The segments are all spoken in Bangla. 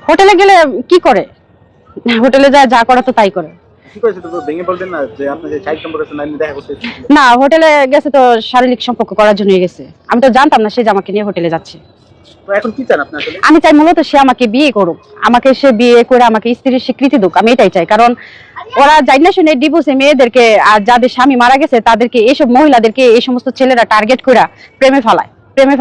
হোটেলে গেলে কি করে? হোটেলে যা যা করা তো তাই করে। কি করেছে তো ভেঙে বলবেন না যে আপনি যে সাইড নম্বর আছে না দেখা করতে? না, হোটেলে গেছে তো শারীরিক সম্পর্ক করার জন্যই গেছে। আমি তো জানতাম না সে যে আমাকে নিয়ে হোটেলে যাচ্ছে। তো এখন কি চান আপনি আসলে? আমি চাই মূলত সে আমাকে বিয়ে করুক, আমাকে সে বিয়ে করে আমাকে স্ত্রীর স্বীকৃতি দিক, আমি এটাই চাই। কারণ ওরা জানি না শুনে ডিভোর্সে মেয়েদেরকে আর যাদের স্বামী মারা গেছে তাদেরকে, এইসব মহিলাদেরকে এই সমস্ত ছেলেরা টার্গেট করে প্রেমে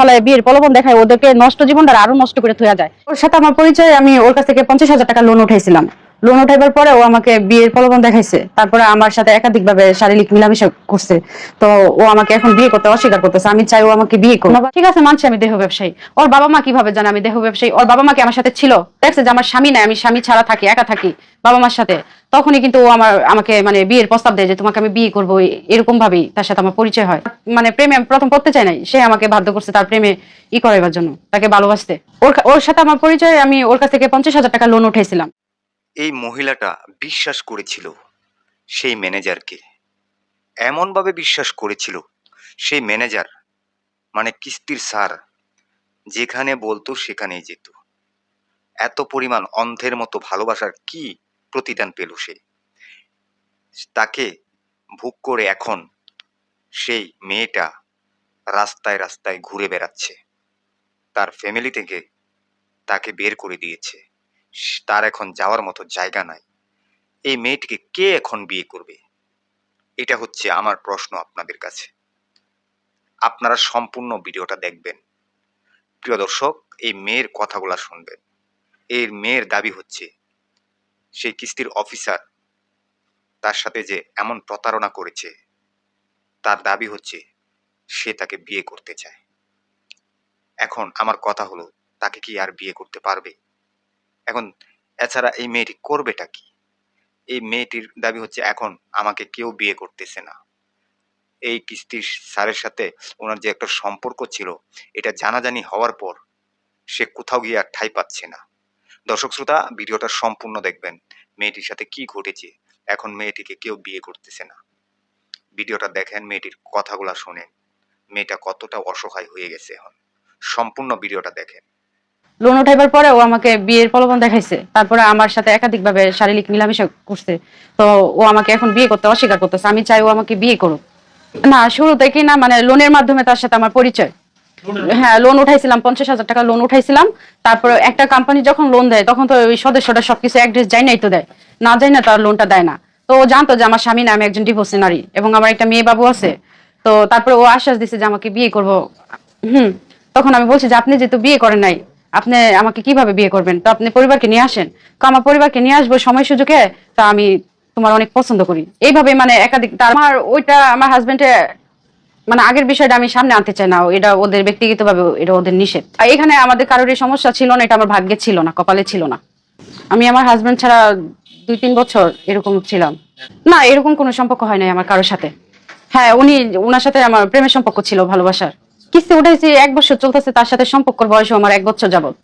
ফেলায় বিয়ের প্রলোভন দেখায়, ওদেরকে নষ্ট জীবনটা আরো নষ্ট করে থইয়া যায়। ওর সাথে আমার পরিচয়, আমি ওর কাছ থেকে 50,000 টাকা লোন উঠাইছিলাম। লোন উঠাইবার পরে ও আমাকে বিয়ের প্রলোভন দেখাইছে, তারপরে আমার সাথে একাধিক ভাবে শারীরিক মিলামেশা করছে। তো ও আমাকে এখন বিয়ে করতে অস্বীকার করতেছে। আমি চাই ও আমাকে বিয়ে করুক। ঠিক আছে, মানছি আমি দেহ ব্যবসায়ী। ওর বাবা মা কিভাবে জানে আমি দেহ ব্যবসায়ী? ওর বাবা মা কি আমার সাথে ছিল? দেখছে যে আমার স্বামী নাই, আমি স্বামী ছাড়া থাকি, একা থাকি বাবা মার সাথে, তখনই কিন্তু ও আমাকে মানে বিয়ের প্রস্তাব দেয় যে তোমাকে আমি বিয়ে করবো। এরকম ভাবেই তার সাথে আমার পরিচয় হয়। মানে প্রেমে আমি প্রথম পড়তে চাই নাই, সে আমাকে বাধ্য করছে তার প্রেমে করাইবার জন্য, তাকে ভালোবাসতে। ওর সাথে আমার পরিচয়, আমি ওর কাছ থেকে 50,000 টাকা লোন উঠাইছিলাম। এই মহিলাটা বিশ্বাস করেছিল সেই ম্যানেজারকে, এমনভাবে বিশ্বাস করেছিল সেই ম্যানেজার মানে কিস্তির স্যার যেখানে বলতো সেখানেই যেত। এত পরিমাণ অন্ধের মতো ভালোবাসার কি প্রতিদান পেল সে? তাকে ভোগ করে এখন সেই মেয়েটা রাস্তায় রাস্তায় ঘুরে বেড়াচ্ছে। তার ফ্যামিলি থেকে তাকে বের করে দিয়েছে। তার এখন যাওয়ার মতো জায়গা নাই। এই মেয়েটিকে কে এখন বিয়ে করবে? এটা হচ্ছে আমার প্রশ্ন আপনাদের কাছে। আপনারা সম্পূর্ণ ভিডিওটা দেখবেন। প্রিয় দর্শক, এই মেয়ের কথাগুলা শুনবেন। এই মেয়ের দাবি হচ্ছে সেই কিস্তির অফিসার তার সাথে যে এমন প্রতারণা করেছে, তার দাবি হচ্ছে সে তাকে বিয়ে করতে চায়। এখন আমার কথা হলো, তাকে কি আর বিয়ে করতে পারবে? এখন এছাড়া এই মেয়েটি করবেটা কি? এই মেয়েটির দাবি হচ্ছে এখন আমাকে কেউ বিয়ে করতেছে না। এই কিস্তির স্যারের সাথে ওনার যে একটা সম্পর্ক ছিল, এটা জানাজানি হওয়ার পর সে কোথাও গিয়ে আর ঠাঁই পাচ্ছে না। দর্শক শ্রোতা, ভিডিওটা সম্পূর্ণ দেখবেন। মেয়েটির সাথে কি ঘটেছে, এখন মেয়েটিকে কেউ বিয়ে করতেছে না। ভিডিওটা দেখেন, মেয়েটির কথাগুলা শোনেন, মেয়েটা কতটা অসহায় হয়ে গেছে এখন। সম্পূর্ণ ভিডিওটা দেখেন। লোন উঠাইবার পরে ও আমাকে বিয়ের প্রলোভন দেখাইছে, তারপরে আমার সাথে একাধিক ভাবে শারীরিক মিলামেশা করছে। তো ও আমাকে এখন বিয়ে করতে অস্বীকার করতেছে। আমি চাই ও আমাকে বিয়ে করুক। না, শুরুতে কি না, মানে লোনের মাধ্যমে তার সাথে আমার পরিচয়। হ্যাঁ, লোন উঠাইছিলাম, 50,000 টাকা লোন উঠাইছিলাম। তারপরে একটা কোম্পানি যখন লোন দেয় তখন তো ওই সদস্যটা সবকিছু অ্যাড্রেস যাই নাই তো দেয়, না যাই না তার লোনটা দেয় না। তো ও জানতো যে আমার স্বামী না, আমি একজন ডিভোর্সি নারী এবং আমার একটা মেয়ে বাবু আছে। তো তারপরে ও আশ্বাস দিছে যে আমাকে বিয়ে করবো। হুম। তখন আমি বলছি যে আপনি যেহেতু বিয়ে করেন নাই, আপনি আমাকে কিভাবে বিয়ে করবেন? তো আপনি পরিবারকে নিয়ে আসেন। তো আমার পরিবারকে নিয়ে আসবো সময় সুযোগে। তা আমি তোমার অনেক পছন্দ করি, এইভাবে মানে একাধিক। আমার ওইটা আমার হাজবেন্ডে মানে আগের বিষয়টা আমি সামনে আনতে চাই না, এটা ওদের ব্যক্তিগতভাবে, এটা ওদের নিষেধ। আর এখানে আমাদের কারোর সমস্যা ছিল না, এটা আমার ভাগ্যে ছিল না, কপালে ছিল না। আমি আমার হাজবেন্ড ছাড়া 2-3 বছর এরকম ছিলাম। না, এরকম কোনো সম্পর্ক হয় নাই আমার কারোর সাথে। হ্যাঁ, ওনার সাথে আমার প্রেমের সম্পর্ক ছিল, ভালোবাসার। কিস্তি উঠাইছি 1 বছর চলতেছে, তার সাথে সম্পর্কের বয়স আমার 1 বছর যাবত।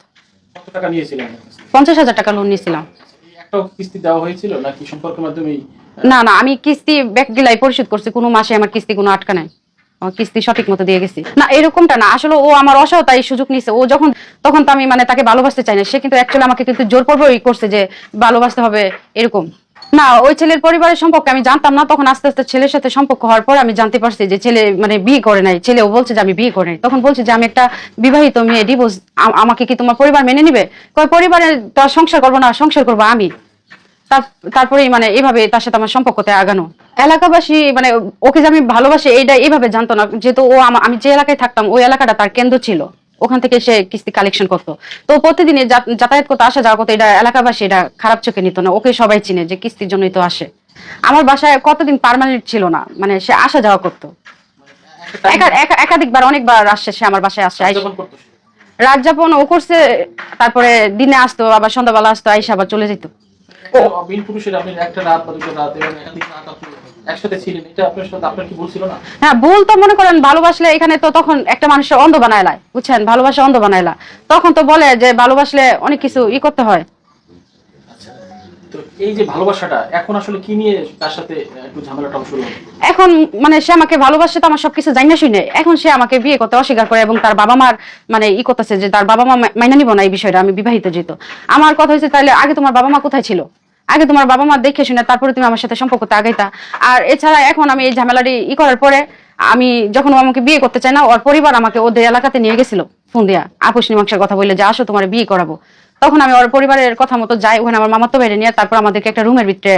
কত টাকা নিয়েছিলেন? 50,000 টাকা লোন নিয়েছিলাম। একটা কিস্তি দেওয়া হয়েছিল নাকি সম্পর্কের মাধ্যমেই? না না, আমি কিস্তি ব্যাক গিলাই পরিশোধ করছি, কোনো মাসে আমার কিস্তি কোনো আটকা নাই। আমার কিস্তি সঠিক মতো দিয়ে গেছি। না, এরকমটা না, আসলে ও আমার অসহায়তায় সুযোগ নিছে। ও যখন তখন তো আমি মানে তাকে ভালোবাসতে চাই না, সে কিন্তু অ্যাকচুয়ালি আমাকে কিন্তু জোর পূর্বকই করছে যে ভালোবাসতে হবে এরকম। না, ওই ছেলের পরিবারের সম্পর্কে আমি জানতাম না। তখন আস্তে আস্তে ছেলের সাথে সম্পর্ক হওয়ার পর আমি জানতে পারছি যে ছেলে মানে বিয়ে করে নাই। ছেলেও বলছে যে আমি বিয়ে করে নাই। তখন বলছে যে আমি একটা বিবাহিত মেয়ে, ডিভোর্স, আমাকে কি তোমার পরিবার মেনে নিবে? পরিবারের তো আর সংসার করবো না, সংসার করবো আমি। তারপরেই মানে এইভাবে তার সাথে আমার সম্পর্কতে আগানো। এলাকাবাসী মানে ওকে যে আমি ভালোবাসি এইটা এইভাবে জানতো না, যেহেতু ও আমি যে এলাকায় থাকতাম ওই এলাকাটা তার কেন্দ্র ছিল, ওখান থেকে সে কিস্তি কালেকশন করতো। তো প্রতিদিনই যাতায়াত করতে, আসা যাওয়া করতো। এটা এলাকাবাসী এটা খারাপ চোখে নিত না, ওকে সবাই চিনে যে কিস্তির জন্যই তো আসে। আমার বাসায় কতদিন পার্মানেন্ট ছিল না, মানে সে আসা যাওয়া করতো। একাধিকবার, অনেকবার আসছে সে আমার বাসায়, আসছে রাত যাপন ও করছে। তারপরে দিনে আসতো, আবার সন্ধ্যাবেলা আসতো, আইসা আবার চলে যেত। বিন পুরুষের আপনি একটা রাত বা দুটো রাত এবং একাধিক রাত আপনি একসাথে ছিলেন, এটা আপনার সাথে আপনার কি ভুল ছিল না? হ্যাঁ, ভুল তো মনে করেন ভালোবাসলে এখানে তো তখন একটা মানুষের অন্ধ বানাইলায়, বুঝছেন, ভালোবাসা অন্ধ বানাইলা। তখন তো বলে যে ভালোবাসলে অনেক কিছু করতে হয়। তো এই যে ভালোবাসাটা এখন আসলে কি নিয়ে তার সাথে একটু ঝামেলাটা শুরু হলো? এখন মানে সে আমাকে ভালোবাসে তো আমার সবকিছু জানি না শুনে, এখন সে আমাকে বিয়ে করতে অস্বীকার করে এবং তার বাবা মার মানে করতেছে যে তার বাবা মা মাইনা নিব না এই বিষয়টা, আমি বিবাহিত যেহেতু। আমার কথা হচ্ছে তাহলে আগে তোমার বাবা মা কোথায় ছিল, আগে তোমার বাবা মা দেখে শুনে তারপরে তুমি আমার সাথে সম্পর্কতে আগাইতা। আর এছাড়া এখন আমি এই ঝামেলাটি করার পরে আমি যখন ও আমাকে বিয়ে করতে চাই না, ওর পরিবার আমাকে ওদের এলাকাতে নিয়ে গেছিল ফোন দিয়া আপোষ মীমাংসার কথা বললে যে আসো তোমার বিয়ে করাবো। তখন আমি ওর পরিবারের কথা মতো যাই, ওখানে আমার মামাতো বাইরে নিয়ে তারপর আমাদেরকে একটা রুমের ভিতরে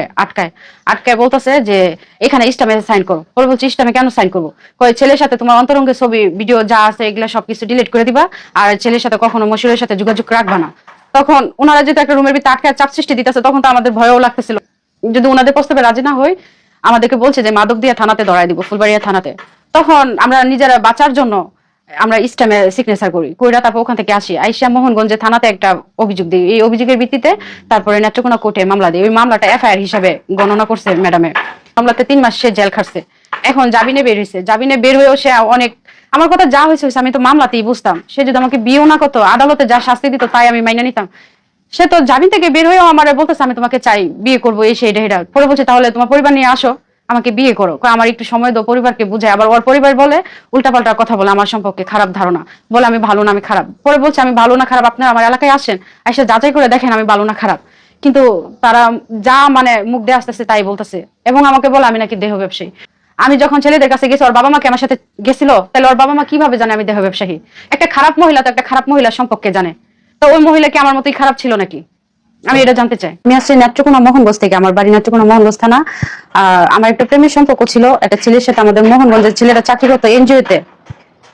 আটকায় বলতেছে যে এখানে ইস্টামে সাইন করো। পরে বলছি ইস্টামে কেন সাইন করবো, কই ছেলের সাথে তোমার অন্তরঙ্গের ছবি ভিডিও যা আছে এগুলা সবকিছু ডিলিট করে দিবা, আর ছেলের সাথে কখনো মশিরের সাথে যোগাযোগ রাখবা না। তখন ওনারা যেহেতু একটা রুমের ভিতরে আটকায় চাপ সৃষ্টি দিতেছে, তখন তো আমাদের ভয়ও লাগতেছিল যদি ওনাদের প্রস্তাবে রাজি না হই, আমাদেরকে বলছে যে মাদক দিয়া থানাতে ধরাই দিব, ফুলবাড়িয়া থানাতে। তখন আমরা নিজেরা বাঁচার জন্য আমরা ইস্টামে সিগনেচার করি, কইরা তারপর ওখান থেকে আসি, আইসা মোহনগঞ্জে থানাতে একটা অভিযোগ দিই। এই অভিযোগের ভিত্তিতে তারপরে নেত্রকোনা কোর্টে মামলা দিই। ওই মামলাটা এফআইআর হিসাবে গণনা করছে ম্যাডামে। মামলাতে 3 মাস সে জেল খাটছে, এখন জামিনে বের হয়েছে। জামিনে বের হয়েও সে অনেক, আমার কথা যা হয়েছে আমি তো মামলাতেই বুঝতাম, সে যদি আমাকে বিয়েও না করতো আদালতে যা শাস্তি দিত তাই আমি মাইনে নিতাম। সে তো জামিন থেকে বের হয়েও আমার বলতেছে আমি তোমাকে চাই, বিয়ে করবো, এই সেই এটা। পরে বলছে তাহলে তোমার পরিবার নিয়ে আসো, আমাকে বিয়ে করো। আমার একটু সময় দাও, পরিবারকে বুঝায়। আবার ওর পরিবার বলে উল্টাপাল্টা কথা বলে আমার সম্পর্কে, খারাপ ধারণা বলে আমি ভালো না আমি খারাপ। পরে বলছে আমি ভালো না খারাপ আপনারা আমার এলাকায় আসেন, এসে যাচাই করে দেখেন আমি ভালো না খারাপ। কিন্তু তারা যা মানে মুখ দিয়ে আসতেছে তাই বলতেছে, এবং আমাকে বলে আমি নাকি দেহ ব্যবসায়ী। আমি যখন ছেলেদের কাছে গেছি, ওর বাবা মাকে আমার সাথে গেছিল, তাহলে ওর বাবা মা কিভাবে জানে আমি দেহ ব্যবসায়ী? একটা খারাপ মহিলা তো একটা খারাপ মহিলার সম্পর্কে জানে, তো ওই মহিলা কি আমার মতোই খারাপ ছিল নাকি? আমি এটা জানতে চাই। আমি আসছি নেত্রকোনা মোহনগঞ্জ থেকে, আমার বাড়ি নেত্রকোনা মোহনগঞ্জ থানা। আমার একটা প্রেমের সম্পর্ক ছিল একটা ছেলের সাথে, আমাদের মোহনগঞ্জের ছেলেটা চাকরি করতো এনজিওতে।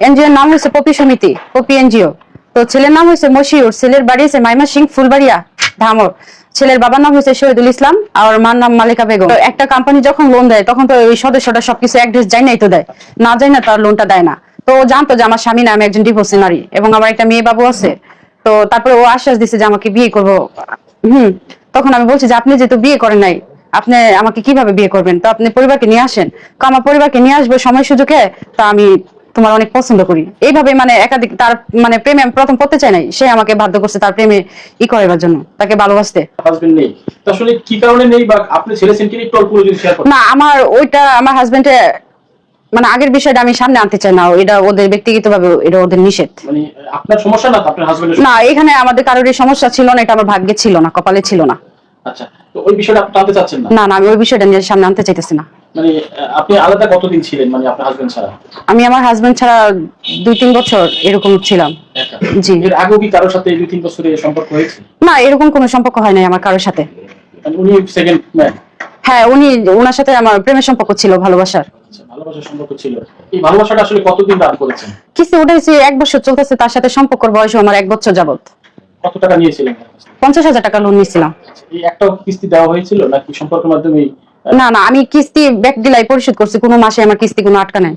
এনজিওর নাম হয়েছে পপি সমিতি, পপি এনজিও। তো ছেলের নাম হয়েছে মশিউর, ছেলের বাড়ি হয়েছে মাইমা সিং ফুলবাড়িয়া ধামর। ছেলের বাবার নাম হয়েছে শহীদুল ইসলাম, আর মার নাম মালিকা বেগম। তো একটা কোম্পানি যখন লোন দেয় তখন তো ওই সদস্যটা সবকিছু অ্যাড্রেস যায় নাই তো দেয়, না যায় না তার লোনটা দেয় না। তো ও জানতো যে আমার স্বামী না, আমি একজন ডিভোর্সি নারী এবং আমার একটা মেয়ে বাবু আছে। তো তারপরে ও আশ্বাস দিছে যে আমাকে বিয়ে করবো। তখন আমি বলছি যে আপনি যেহেতু বিয়ে করেন নাই, আপনি আমাকে কিভাবে বিয়ে করবেন, তো আপনি পরিবারকে নিয়ে আসেন। তো আমার পরিবারকে নিয়ে আসবো সময় সুযোগে, তা আমি তোমার অনেক পছন্দ করি। এইভাবে মানে একাধিক তার মানে প্রেমে আমি প্রথম পড়তে চাই নাই, সে আমাকে বাধ্য করছে তার প্রেমে করার জন্য, তাকে ভালোবাসতে। হাজবেন্ড নেই তো আসলে কি কারণে নেই, বা আপনি ছেড়েছেন কি একটু অল্প যদি শেয়ার করেন? না আমার ওইটা আমার হাজবেন্ডে মানে আগের বিষয়টা আমি সামনে আনতে চাই না, এটা ওদের ব্যক্তিগত ভাবে, এটা ওদের নিষেধ। মানে আপনার সমস্যা না, আপনার হাজবেন্ডের না এখানে আমাদের কারোর এই সমস্যা ছিল না, এটা আমার ভাগ্যে ছিল না, কপালে ছিল না। আচ্ছা, তো ওই বিষয়টা আপনি জানতে চাচ্ছেন না? না না আমি ওই বিষয়টা নিয়ে সামনে আনতে চাইতেছি না। মানে আপনি আলাদা কতদিন ছিলেন, মানে আপনার হাজবেন্ড ছাড়া? আমি আমার হাজবেন্ড ছাড়া 2-3 বছর এরকম ছিলাম। একা? জি। এর আগেও কি কারোর সাথে এই 2-3 বছরে সম্পর্ক হয়েছে? না এরকম কোনো সম্পর্ক হয় নাই আমার কারোর সাথে। মানে উনি সেকেন্ড ম্যান? হ্যাঁ ওনার সাথে আমার প্রেমের সম্পর্ক ছিল, ভালোবাসার। আচ্ছা, ভালোবাসার সম্পর্ক ছিল। এই ভালোবাসাটা আসলে কতদিন রান করেছেন? কিছু উঠেছে 1 বছর চলতেছে, তার সাথে সম্পর্কের বয়স আমার 1 বছর যাবত। কত টাকা নিয়েছিলেন? 50,000 টাকা লোন নিয়েছিলাম। এই একটা কিস্তি দেওয়া হয়েছিল নাকি সম্পর্কের মাধ্যমে? না না আমি কিস্তি ব্যাক দিলাই পরিশোধ করছি, কোনো মাসে আমার কিস্তি কোনো আটকা নাই,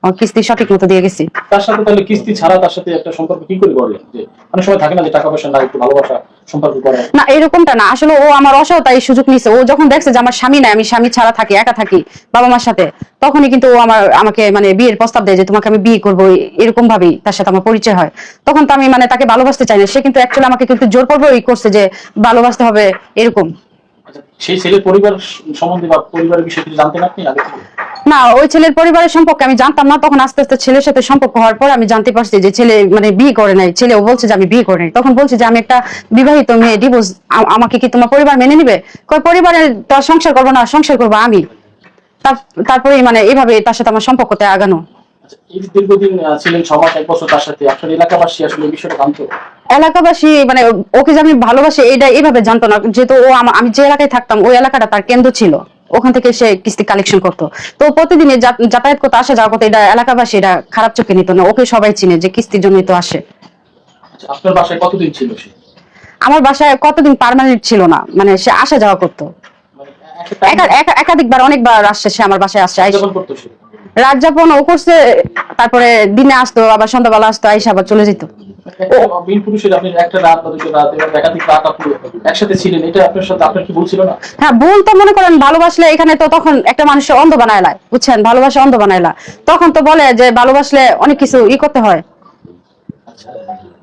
আমার কিস্তি সঠিক মতো দিয়ে গেছি। তার সাথে তাহলে কিস্তি ছাড়া তার সাথে একটা সম্পর্ক কি করে করলেন? যে অনেক সময় থাকে না যে টাকা পয়সা না একটু ভালোবাসা সম্পর্ক করে। না এরকমটা না, আসলে ও আমার অসহায়তার এই সুযোগ নিছে। ও যখন দেখছে যে আমার স্বামী নাই, আমি স্বামী ছাড়া থাকি, একা থাকি বাবা মার সাথে, তখনই কিন্তু ও আমাকে মানে বিয়ের প্রস্তাব দেয় যে তোমাকে আমি বিয়ে করবো, এরকম ভাবেই তার সাথে আমার পরিচয় হয়। তখন তো আমি মানে তাকে ভালোবাসতে চাই না, সে কিন্তু অ্যাকচুয়ালি আমাকে কিন্তু জোর করবেই করছে যে ভালোবাসতে হবে এরকম। আচ্ছা, সেই ছেলের পরিবার সম্বন্ধে বা পরিবারের বিষয়ে কিছু জানতেন আপনি আগে থেকে? না ওই ছেলের পরিবারের সম্পর্কে আমি জানতাম না, তখন আস্তে আস্তে ছেলের সাথে সম্পর্ক হওয়ার পর আমি জানতে পারছি যে ছেলে মানে বিয়ে করে নাই। ছেলেও বলছে যে আমি বিয়ে করে নাই, তখন বলছে যে আমি একটা বিবাহিত মেয়ে, ডিভোর্স, আমাকে কি তোমার পরিবার মেনে নিবে? কয় পরিবারের তো সংসার করবো না, সংসার করবো আমি। তারপরে মানে এইভাবে তার সাথে আমার সম্পর্কতে আগানো। আচ্ছা, এই যে দীর্ঘদিন ছিলেন 6 মাস 1 বছর তার সাথে, আপনার এলাকাবাসী আসলে এই বিষয়টা জানতো? এলাকাবাসী মানে ওকে যে আমি ভালোবাসি এটা এইভাবে জানতো না, যেহেতু ও আমি যে এলাকায় থাকতাম ওই এলাকাটা তার কেন্দ্র ছিল, ওখান থেকে সে কিস্তি কালেকশন করতো। তো প্রতিদিনই যাতায়াত করতে আসা যাওয়া করতে, এটা এলাকাবাসী এটা খারাপ চোখে নিত না, ওকে সবাই চিনে যে কিস্তির জন্যই তো আসে। আচ্ছা, আপনার বাসায় কতদিন ছিল সে? আমার বাসায় কতদিন পার্মানেন্ট ছিল না, মানে সে আসা যাওয়া করতো, মানে একটা একাধিকবার অনেকবার আসছে সে আমার বাসায় আসছে। যখন করতো সে? রাত যাপন ও করছে, তারপরে দিনে আসতো, আবার সন্ধ্যাবেলা আসতো, আইসা আবার চলে যেত। বিন পুরুষের আপনি একটা রাত বা দুটো রাত এবং একাধিক রাত আপনি একসাথে ছিলেন, এটা আপনার সাথে আপনার কি ভুল ছিল না? হ্যাঁ ভুল তো মনে করেন, ভালোবাসলে এখানে তো তখন একটা মানুষের অন্ধ বানাইলা, বুঝছেন, ভালোবাসা অন্ধ বানাইলা, তখন তো বলে যে ভালোবাসলে অনেক কিছু করতে হয়। আচ্ছা,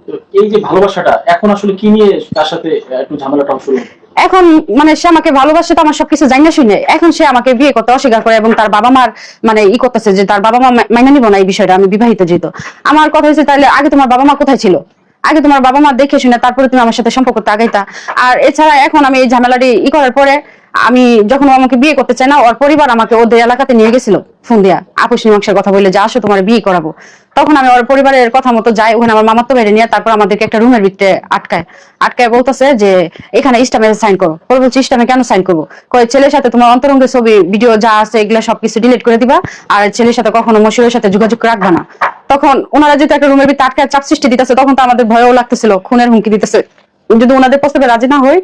তো এই যে ভালোবাসাটা এখন আসলে কি নিয়ে তার সাথে একটু ঝামেলাটা শুরু হলো? এখন মানে সে আমাকে ভালোবাসে তো আমার সবকিছু জানিয়ে শুনে, এখন সে আমাকে বিয়ে করতে অস্বীকার করে এবং তার বাবা মার মানে করতেছে যে তার বাবা মা মাইনে নিব না এই বিষয়টা, আমি বিবাহিত যেহেতু। আমার কথা হচ্ছে তাহলে আগে তোমার বাবা মা কোথায় ছিল? আগে তোমার বাবা মা দেখে শুনে তারপরে তুমি আমার সাথে সম্পর্কটা আগাইতা। আর এছাড়া এখন আমি এই ঝামেলাটি করার পরে আমি যখন ও আমাকে বিয়ে করতে চাই না, ওর পরিবার আমাকে ওদের এলাকাতে নিয়ে গেছিল ফোন দিয়া আপোষ মীমাংসার কথা বলে যে আসো তোমার বিয়ে করাবো। তখন আমি ওর পরিবারের কথা মতো যাই, ওখানে আমার মামাতো বাইরে নিয়ে তারপর আমাদেরকে একটা রুমের ভিতরে আটকায় বলতেছে যে এখানে ইস্টামে সাইন করো। পরে বলছি ইস্টামে কেন সাইন করবো? কয় ছেলের সাথে তোমার অন্তরঙ্গের ছবি ভিডিও যা আছে এগুলা সবকিছু ডিলিট করে দিবা, আর ছেলের সাথে কখনো মশিরের সাথে যোগাযোগ রাখবা না। তখন ওনারা যেহেতু একটা রুমের ভিতরে আটকায় চাপ সৃষ্টি দিতেছে, তখন তো আমাদের ভয়ও লাগতেছিল, খুনের হুমকি দিতেছে। যদি ওনাদের প্রস্তাবে রাজি না হই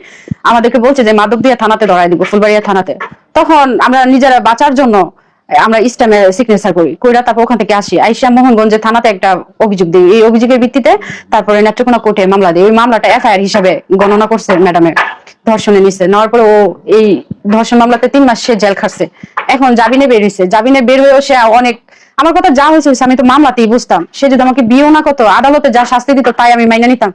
আমাদেরকে বলছে যে মাদক দিয়ে থানাতে ধরাই দিব, ফুলবাড়িয়া থানাতে। তখন আমরা নিজেরা বাঁচার জন্য আমরা ইস্টামে সিগনেচার করি, কইরা তারপর ওখান থেকে আসি, আইসা মোহনগঞ্জে থানাতে একটা অভিযোগ দিই। এই অভিযোগের ভিত্তিতে তারপরে নেত্রকোনা কোর্টে মামলা দিই। ওই মামলাটা এফআইআর হিসাবে গণনা করছে ম্যাডামের, ধর্ষণে নিচ্ছে। নেওয়ার পরে ও এই ধর্ষণ মামলাতে 3 মাস সে জেল খাটছে। এখন জামিনে বের হয়েছে। জামিনে বের হয়েও সে অনেক, আমার কথা যা হয়েছে আমি তো মামলাতেই বুঝতাম, সে যদি আমাকে বিয়েও না করতো, আদালতে যা শাস্তি দিত তাই আমি মাইনে নিতাম।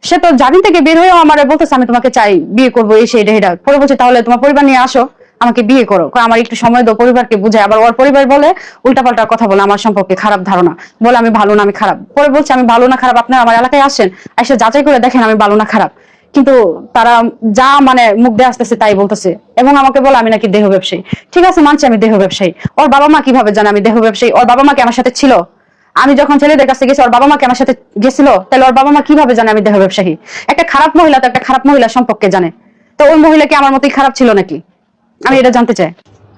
সে তো জামিন থেকে বের হয়েও আমার বলতেছে আমি তোমাকে চাই, বিয়ে করবো, এই সেই এটা। পরে বলছে তাহলে তোমার পরিবার নিয়ে আসো, আমাকে বিয়ে করো। আমার একটু সময় দাও, পরিবারকে বুঝায়। আবার ওর পরিবার বলে উল্টাপাল্টা কথা বলে আমার সম্পর্কে, খারাপ ধারণা বলে আমি ভালো না আমি খারাপ। পরে বলছে আমি ভালো না খারাপ আপনারা আমার এলাকায় আসেন, এসে যাচাই করে দেখেন আমি ভালো না খারাপ। কিন্তু তারা যা মানে মুখ দিয়ে আসতেছে তাই বলতেছে এবং আমাকে বলে আমি নাকি দেহ ব্যবসায়ী। ঠিক আছে, মানছি আমি দেহ ব্যবসায়ী। ওর বাবা মা কিভাবে জানে আমি দেহ ব্যবসায়ী? ওর বাবা মা কি আমার সাথে ছিল? আমি যখন ছেলেদের কাছে গেছি ওর বাবা মা কি আমার সাথে গেছিল? তাহলে ওর বাবা মা কিভাবে জানে আমি দেহ ব্যবসায়ী? একটা খারাপ মহিলা তো একটা খারাপ মহিলা সম্পর্কে জানে, তো ওই মহিলা কি আমার মতোই খারাপ ছিল নাকি? আমি এটা জানতে চাই।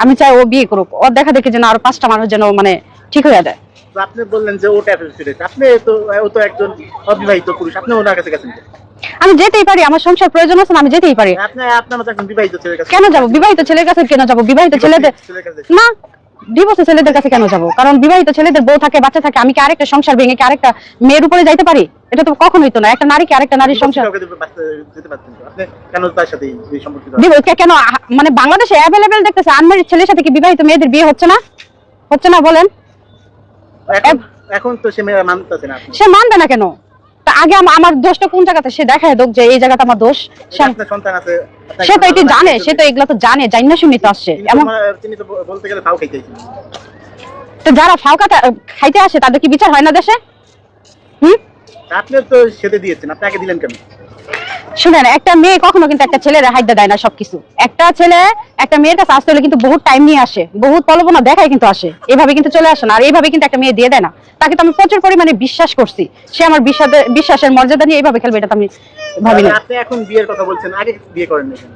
আমি চাই ও বিয়ে করুক, ওর দেখা দেখি যেন আরো 5টা মানুষ যেন মানে ঠিক হয়ে যায়। তো আপনি বললেন যে ওটা আপনি তো, ও তো একজন অবিবাহিত পুরুষ, আপনি ওনার কাছে গেছেন কেন? আমি যেতেই পারি, আমার সংসার প্রয়োজন আছে না, আমি যেতেই পারি। আপনার মতো একজন বিবাহিত ছেলের কাছে কেন যাবো? বিবাহিত ছেলের কাছে কেন যাবো? বিবাহিত ছেলেদের না, ডিভোর্সে ছেলেদের কাছে কেন যাবো? কারণ বিবাহিত ছেলেদের বউ থাকে, বাচ্চা থাকে। আমি কি আরেকটা সংসার ভেঙে কি আরেকটা মেয়ের উপরে যাইতে পারি? এটা তো কখনোই তো না। একটা নারী কি আরেকটা নারীর সংসার যেতে পারতেন তো, আপনি কেন তার সাথে এই সম্পর্কিত? কেন? মানে বাংলাদেশে অ্যাভেলেবেল দেখতেছে আনম্যারিড ছেলের সাথে কি বিবাহিত মেয়েদের বিয়ে হচ্ছে না? হচ্ছে না বলেন? এখন তো সে মেয়ে মানতেছে না। সে মানবে না কেন? তা আগে আমার দোষটা কোন জায়গাতে সে দেখায় দোক যে এই জায়গাটা আমার দোষ। আপনার সন্তান আছে, সে তো এটা জানে, সে তো এগুলা তো জানে, জানি না শুনি তো আসছে। এমন তিনি তো বলতে গেলে ফাও খাইতেছেন। তো যারা ফাউকা খাইতে আসে তাদের কি বিচার হয় না দেশে? আপনি তো সেতে দিয়েছেন, আপনাকে দিলেন কেন? শুনেন, একটা মেয়ে কখনো কিন্তু একটা ছেলের হাইডা দেয় না সবকিছু। একটা ছেলে একটা মেয়ের কাছে আসতে হলে কিন্তু বহুত টাইম নিয়ে আসে, বহুত প্রলোভনা দেখায় কিন্তু আসে, এভাবে কিন্তু চলে আসে না। আর এইভাবে কিন্তু একটা মেয়ে দিয়ে দেয় না। তাকে তো আমি প্রচুর পরিমাণে বিশ্বাস করছি, সে আমার বিশ্বাসের মর্যাদা নিয়ে এইভাবে খেলবে এটা তো আমি ভাবি না। আপনি এখন বিয়ের কথা বলছেন, আগে বিয়ে করেন না কেন?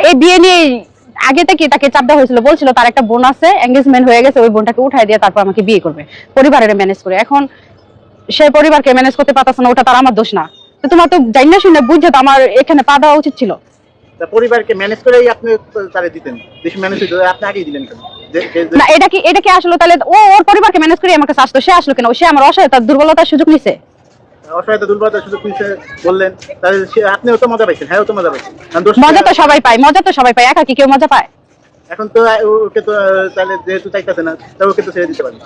এই বিয়ে নিয়ে আগে থেকে তাকে চাপ দেওয়া হয়েছিল, বলছিল তার একটা বোন আছে, এঙ্গেজমেন্ট হয়ে গেছে, ওই বোনটাকে উঠাই দিয়ে তারপর আমাকে বিয়ে করবে, পরিবারের ম্যানেজ করে। এখন সে পরিবারকে ম্যানেজ করতে পারতেছে না, ওটা তার আমার দোষ না। তো তোমার তো জানি না শুনে বুঝছে তো আমার এখানে পা দেওয়া উচিত ছিল। পরিবারকে ম্যানেজ করেই আপনি তারে দিতেন, বেশি ম্যানেজ হইতো, আপনি আগেই দিলেন কেন? না, এটা কি আসলে তাহলে ও ওর পরিবারকে ম্যানেজ করে আমার কাছে আসতো, সে আসলো কেন? সে আমার অসহায়তার দুর্বলতার সুযোগ নিছে। অসহায়তা দুর্বলতার সুযোগ নিছে বললেন, তাহলে আপনিও তো মজা পাইছেন। হ্যাঁ, ও তো মজা পাইছেন। মজা তো সবাই পায়, মজা তো সবাই পায়, একা কি কেউ মজা পায়? এখন তো ওকে তো তাহলে যেহেতু চাইতেছে না, তাহলে ওকে তো ছেড়ে দিতে পারেন।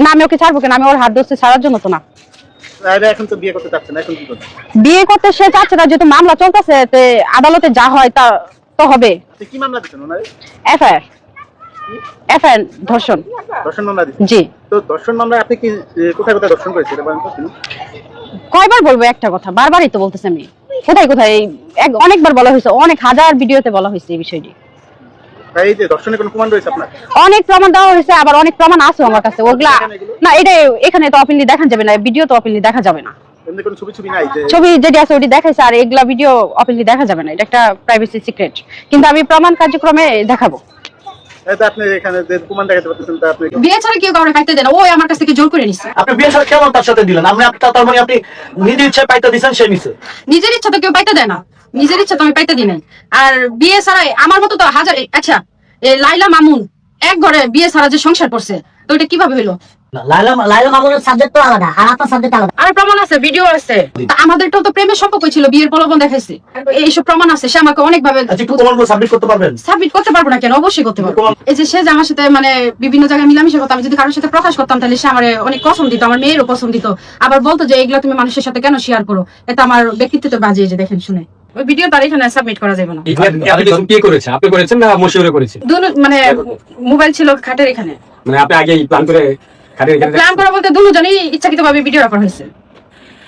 না, আমি ওকে ছাড়বো কেন? আমি ওর হাত ধরছি ছাড়ার জন্য তো না। এখন তো বিয়ে করতে চাচ্ছে না, এখন কি করবে? বিয়ে করতে সে চাচ্ছে না, যেহেতু মামলা চলতেছে, আদালতে যা হয় তা তো হবে। আপনি কি মামলা দিচ্ছেন ওনারে? এফআইআর ধর্ষণ মামলা দিচ্ছেন? জি। তো ধর্ষণ মামলায় আপনি কি কোথায় কোথায় ধর্ষণ করেছেন বলেন তো? কয়বার বলবো একটা কথা? বারবারই তো বলতেছি আমি। কোথায় কোথায় অনেকবার বলা হয়েছে, অনেক হাজার ভিডিওতে বলা হয়েছে এই বিষয়টি। এই যে ধর্ষণের কোনো প্রমাণ রয়েছে আপনার? অনেক প্রমাণ দেওয়া হয়েছে, আবার অনেক প্রমাণ আছে আমার কাছে। ওগুলা না, এটা এখানে তো ওপেনলি দেখা যাবে না, ভিডিও তো ওপেনলি দেখা যাবে না। এমনি কোনো ছবি নাই? ছবি যেটি আছে ওটি দেখাইছে, আর এগুলা ভিডিও ওপেনলি দেখা যাবে না, এটা একটা প্রাইভেসি সিক্রেট। কিন্তু আমি প্রমাণ কার্যক্রমে দেখাবো। এটা আপনি এখানে যে প্রমাণ দেখাতে পারতেছেন, তা আপনি বিয়ে ছাড়া কেউ কাউকে পাইতে দেয় না, ওই আমার কাছ থেকে জোর করে নিছে। আপনি বিয়ে ছাড়া কেমন তার সাথে দিলেন? তার মানে আপনি নিজের ইচ্ছায় পাইতে দিচ্ছেন, সে নিছে? নিজের ইচ্ছা তো কেউ পাইতে দেয় না, নিজের ইচ্ছা তো আমি পাইতে দিই নাই। আর বিয়ে ছাড়াই আমার মতো তো হাজার। আচ্ছা, লাইলা মামুন এক ঘরে বিয়ে ছাড়া যে সংসার করছে, তো এটা কিভাবে হইলো? লাইলা লাইলা মামুনের সাবজেক্ট তো আলাদা আর আপনার সাবজেক্ট আলাদা। আর প্রমাণ আছে, ভিডিও আছে। তা আমাদেরটাও তো প্রেমের সম্পর্ক ছিল, বিয়ের প্রলোভন দেখাইছে, এইসব প্রমাণ আছে। সে আমাকে অনেক ভাবে আচ্ছা একটু প্রমাণগুলো সাবমিট করতে পারবেন? সাবমিট করতে পারবো না কেন, অবশ্যই করতে পারবো। এই যে সে যে আমার সাথে মানে বিভিন্ন জায়গায় মিলামিশা করতো, আমি যদি কারোর সাথে প্রকাশ করতাম তাহলে সে আমার অনেক পছন্দ দিত, আমার মেয়েরও পছন্দ দিত। আবার বলতো যে এগুলো তুমি মানুষের সাথে কেন শেয়ার করো, এটা আমার ব্যক্তিত্ব বাজিয়ে, যে দেখেন শুনে ওই ভিডিও তার এখানে সাবমিট করা যাবে না। কে করেছে? আপনি করেছেন না মশিউরে করেছে? মানে মোবাইল ছিল খাটের এখানে, মানে আপনি আগে প্ল্যান করে খাটের এখানে প্ল্যান করা বলতে দুজনই ইচ্ছাকৃতভাবে ভিডিও করা হয়েছে।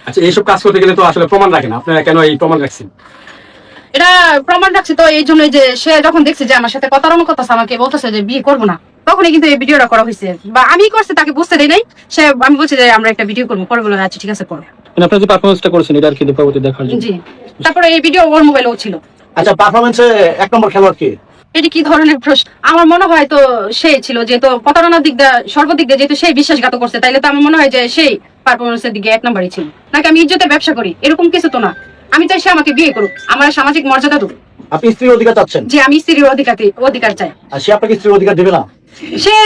আচ্ছা, এইসব কাজ করতে গেলে তো আসলে প্রমাণ রাখেন, আপনারা কেন এই প্রমাণ রাখছেন? এটা প্রমাণ রাখছি তো এই জন্য যে সে যখন দেখছে যে আমার সাথে প্রতারণা করতেছে, আমাকে বলতেছে যে বিয়ে করবো না, তখনই কিন্তু এই ভিডিওটা করা হয়েছে। বা আমি করছি তাকে বুঝতে দেই নাই, সে আমি বলছি যে আমরা একটা ভিডিও করবো, পরে বলে আচ্ছা ঠিক আছে করো। আপনারা যে পারফরম্যান্সটা করেছেন এটা আর কি পরবর্তী দেখার জন্য। জি, তারপরে এই ভিডিও ওর মোবাইলেও ছিল। আচ্ছা পারফরমেন্সে এক নম্বর খেলোয়াড় কে? এটি কি ধরনের প্রশ্ন? আমার মনে হয় তো সেই ছিল, যেহেতু প্রতারণার দিক দিয়ে সর্বদিক দিয়ে যেহেতু সেই বিশ্বাসঘাত করছে, তাইলে তো আমার মনে হয় যে সেই পারফরমেন্সের দিকে এক নম্বরই ছিল। নাকি আমি ইজ্জতের ব্যবসা করি এরকম কিছু তো না। আমি চাই সে আমাকে বিয়ে করুক, আমার সামাজিক মর্যাদা দুক। আপনি স্ত্রীর অধিকার চাচ্ছেন? যে আমি স্ত্রীর অধিকার চাই। আর সে আপনাকে স্ত্রীর অধিকার দেবে না? সে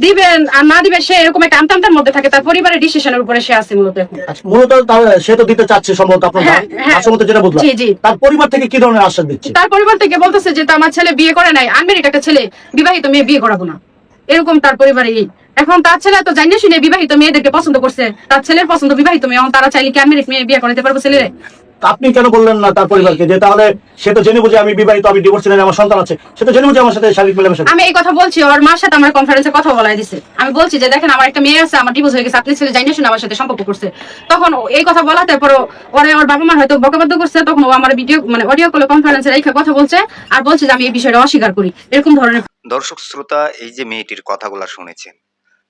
দিবেন আর না দিবে, সে এরকম একটা আমতামতার মধ্যে থাকে, তার পরিবারের ডিসিশনের উপরে সে আছে মূলত এখন। আচ্ছা মূলত সে তো দিতে চাচ্ছে সম্ভবত আপনার হ্যাঁ, হ্যাঁ। আসলে যেটা বুঝলাম। জি, জি। তার পরিবার থেকে কি ধরনের আশ্বাস দিচ্ছে? তার পরিবার থেকে বলতেছে যে আমার ছেলে বিয়ে করে নাই, আনমেরিড একটা ছেলে, বিবাহিত মেয়ে বিয়ে করাবো না, এরকম তার পরিবারে। এখন তার ছেলে তো জানিয়ে শুনে বিবাহিত মেয়েদেরকে পছন্দ করছে, তার ছেলের পছন্দ বিবাহিত মেয়ে, এখন তারা চাইলে কি আনমেরিড মেয়ে বিয়ে করাতে পারবো ছেলেরে? আপনি কেন বললেন না তার পরিবারকে যে তাহলে সে তো জেনে বুঝে আমি বিবাহিত, আমি ডিভোর্স ছিলেন, আমার সন্তান আছে, সে তো জেনে বুঝে আমার সাথে শারীরিক মেলামেশা করে? আমি এই কথা বলছি, ওর মার সাথে আমার কনফারেন্সে কথা বলাই দিছে। আমি বলছি যে দেখেন আমার একটা মেয়ে আছে, আমার ডিভোর্স হয়ে গেছে, আপনি ছেলে জানিয়ে শুনে আমার সাথে সম্পর্ক করছে। তখন এই কথা বলাতে পরে ওরে ওর বাবা মা হয়তো বকাবাদ্য করছে, তখন ও আমার ভিডিও মানে অডিও কলে কনফারেন্সে রেখে কথা বলছে আর বলছে যে আমি এই বিষয়টা অস্বীকার করি, এরকম ধরনের। দর্শক শ্রোতা, এই যে মেয়েটির কথাগুলো শুনেছেন,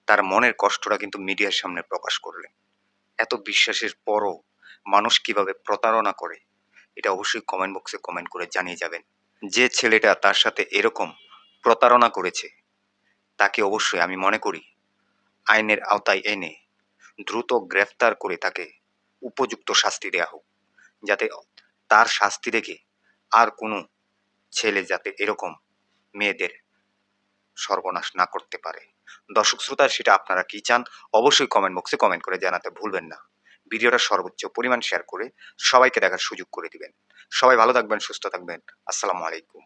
তার মনের কষ্টটা কিন্তু মিডিয়ার সামনে প্রকাশ করলেন। এত বিশ্বাসের পরও মানুষ কিভাবে প্রতারণা করে, এটা অবশ্যই কমেন্ট বক্সে কমেন্ট করে জানিয়ে যাবেন। যে ছেলেটা তার সাথে এরকম প্রতারণা করেছে তাকে অবশ্যই আমি মনে করি আইনের আওতায় এনে দ্রুত গ্রেফতার করে তাকে উপযুক্ত শাস্তি দেয়া হোক, যাতে তার শাস্তি দেখে আর কোনো ছেলে যাতে এরকম মেয়েদের সর্বনাশ না করতে পারে। দর্শক শ্রোতা, সেটা আপনারা কি চান অবশ্যই কমেন্ট বক্সে কমেন্ট করে জানাতে ভুলবেন না। ভিডিওটা সর্বোচ্চ পরিমাণ শেয়ার করে সবাইকে দেখার সুযোগ করে দিবেন। সবাই ভালো থাকবেন, সুস্থ থাকবেন। আসসালামু আলাইকুম।